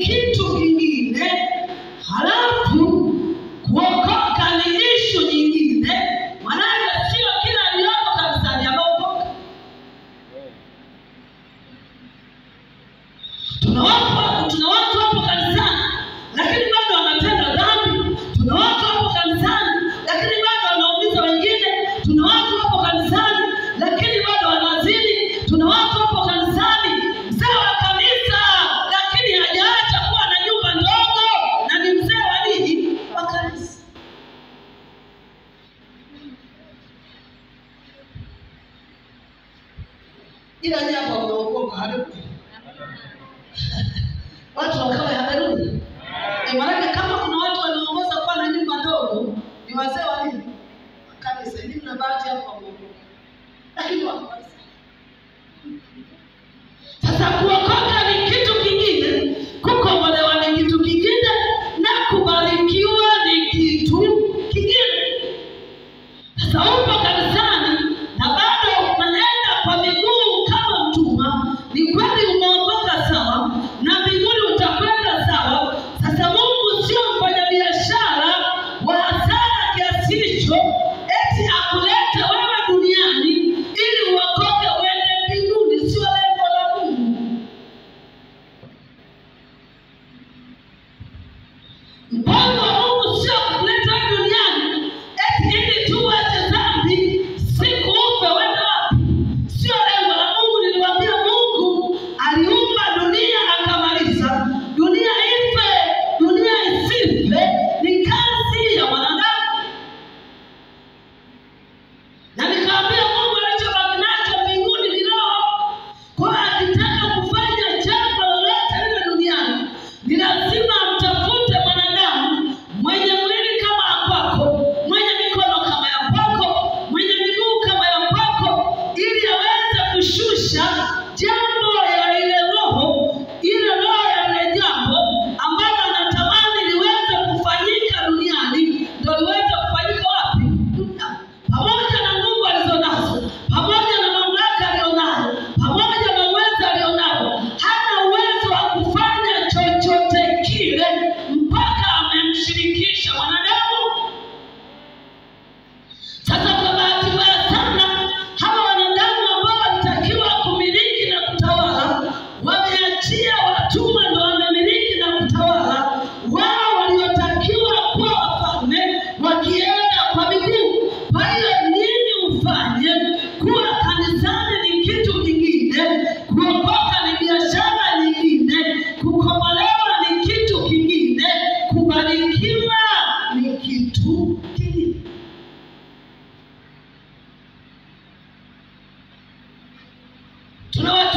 kitu kingine, halafu kuokoka ni issue nyingine. Maana sio kila aliyoko kanisani ameokoka. Tuna watu hapo kanisani lakini bado wanatenda dhambi. Tuna watu hapo kanisani lakini bado wanaumiza wengine. Tuna watu hapo kanisani lakini bado wanazini. Tuna watu hapo kanisani, mzee wa kanisa lakini hajaacha kuwa na nyumba ndogo na ni mzee wa nini? Wa kanisa. Ila nyapa wameokoka haleluya. Watu wakawa haleluya. Maana kama kuna watu wanaongoza kuwa na nyumba ndogo ni wazee wa nini? Kanisa. Ni mna bahati hapo wameokoka. Lakini wako sasa kuokoka ni kitu kingine, kukombolewa ni kitu kingine, na kubarikiwa ni kitu kingine. Sasa upo kanisani na bado unaenda kwa miguu kama mtumwa, ni kweli umeokoka sawa, na mbinguni utakwenda sawa. Sasa Mungu sio mfanyabiashara wa hasara kiasi hicho eti akulete wewe duniani ili uokoke uende mbinguni. Sio lengo la Mungu. Mpango wa Mungu sio kuleta wewe duniani eti ili tu uache dhambi siku ufe uende wapi. Sio lengo la Mungu. Niliwaambia Mungu aliumba dunia akamaliza. Dunia ife, dunia isife ni kazi ya mwanadamu. Na nikaambia Mungu alichobaki nacho mbinguni ni roho. Kwa akitaka kufanya jambo lolote lile duniani, ni lazima amtafute mwanadamu mwenye mwili kama wako, mwenye mikono kama ya kwako, mwenye miguu kama ya kwako, ili aweze kushusha jambo ya ile roho ya ile jambo ambalo anatamani liweze kufanyika duniani, ndio liweze kufanyika wapi? Duniani. Pamoja na nguvu alizonazo, pamoja na mamlaka alionayo, pamoja na uwezo alionao, hana uwezo wa kufanya chochote kile mpaka amemshirikisha mwanadamu. Sasa kwa bahati mbaya sana, hawa wanadamu ambao walitakiwa kumiliki na kutawala, wameachia watumwa ndio wamemiliki na kutawala. Wao waliotakiwa kuwa wafalme wakienda kwa miguu. Kwa hiyo nini ufanye? Kuwa kanisani ni kitu kingine, kuokoka ni biashara nyingine, kukombolewa ni kitu kingine, kubarikiwa ni kitu kingine. Tuna watu